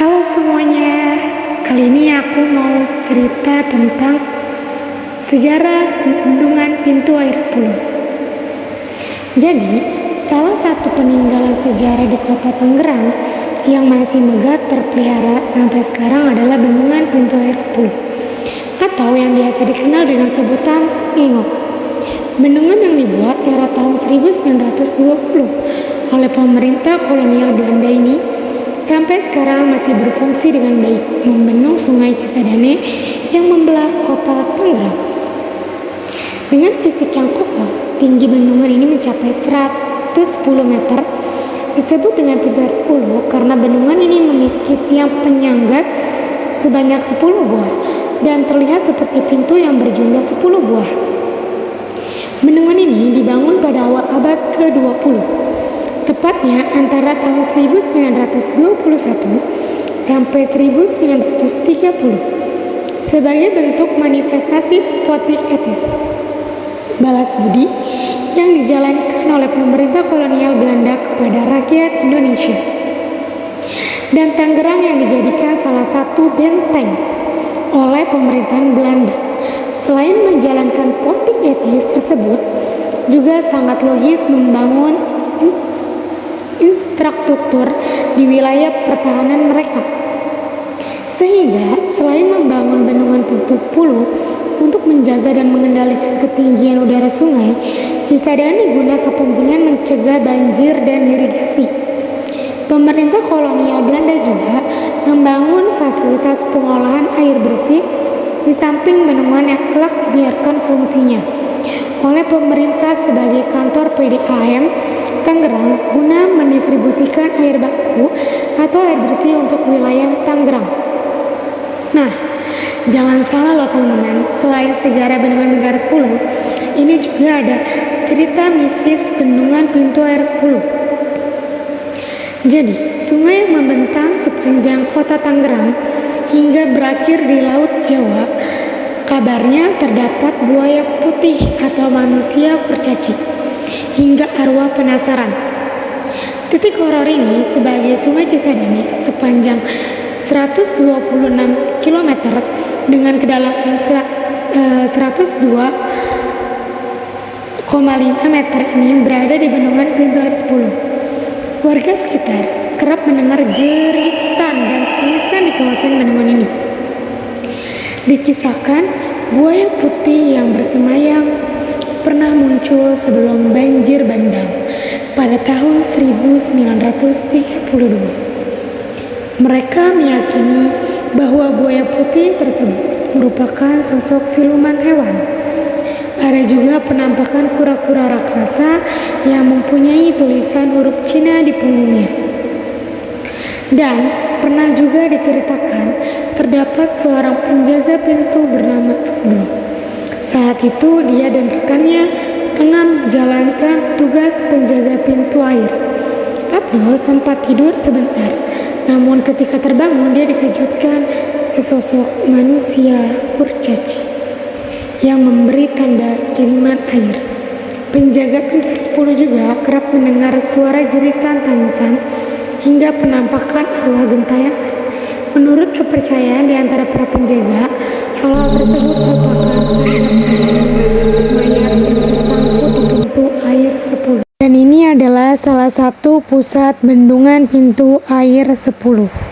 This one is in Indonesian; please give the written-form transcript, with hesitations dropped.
Halo semuanya, kali ini aku mau cerita tentang sejarah bendungan pintu air 10. Jadi, salah satu peninggalan sejarah di kota Tangerang yang masih megah terpelihara sampai sekarang adalah bendungan pintu air 10 atau yang biasa dikenal dengan sebutan Sengengok. Bendungan yang dibuat era tahun 1920 oleh pemerintah kolonial Belanda ini sampai sekarang masih berfungsi dengan baik, membendung sungai Cisadane yang membelah kota Tangerang. Dengan fisik yang kokoh, tinggi bendungan ini mencapai 110 meter. Disebut dengan pintu air 10 karena bendungan ini memiliki tiang penyangga sebanyak 10 buah dan terlihat seperti pintu yang berjumlah 10 buah. Bendungan ini dibangun pada awal abad ke-20. Tepatnya antara tahun 1921 sampai 1930 sebagai bentuk manifestasi politik etis balas budi yang dijalankan oleh pemerintah kolonial Belanda kepada rakyat Indonesia, dan Tangerang yang dijadikan salah satu benteng oleh pemerintahan Belanda. Selain menjalankan politik etis tersebut, juga sangat logis membangun infrastruktur di wilayah pertahanan mereka. Sehingga selain membangun bendungan pintu 10 untuk menjaga dan mengendalikan ketinggian udara sungai, Cisadane guna kepentingan mencegah banjir dan irigasi. Pemerintah kolonial Belanda juga membangun fasilitas pengolahan air bersih di samping bendungan yang kelak dibiarkan fungsinya oleh pemerintah sebagai kantor PDAM Tangerang guna mendistribusikan air baku atau air bersih untuk wilayah Tangerang. Nah, jangan salah loh teman-teman, selain sejarah bendungan pintu air 10, ini juga ada cerita mistis bendungan pintu air 10. Jadi, sungai yang membentang sepanjang kota Tangerang hingga berakhir di Laut Jawa, kabarnya terdapat buaya putih atau manusia kurcaci hingga arwah penasaran. Titik horor ini sebagai sungai Cisadane sepanjang 126 km dengan kedalaman 102,5 meter ini berada di bendungan pintu air 10. Warga sekitar kerap mendengar jeritan dan tangisan di kawasan bendungan ini. Dikisahkan buaya putih yang bersemayam pernah muncul sebelum banjir bandang pada tahun 1932. Mereka meyakini bahwa buaya putih tersebut merupakan sosok siluman hewan. Ada juga penampakan kura-kura raksasa yang mempunyai tulisan huruf Cina di punggungnya. Dan pernah juga diceritakan terdapat seorang penjaga pintu bernama Abdul. Saat itu dia dan rekannya tengah menjalankan tugas penjaga pintu air. Abdul sempat tidur sebentar, namun ketika terbangun dia dikejutkan sesosok manusia kurcaci yang memberi tanda kiriman air. Penjaga pintu air 10 juga kerap mendengar suara jeritan tangisan hingga penampakan arwah gentayangan. Menurut kepercayaan di antara para penjaga, hal-hal tersebut merupakan mayat yang tersangkut di pintu air 10. Dan ini adalah salah satu pusat bendungan pintu air 10.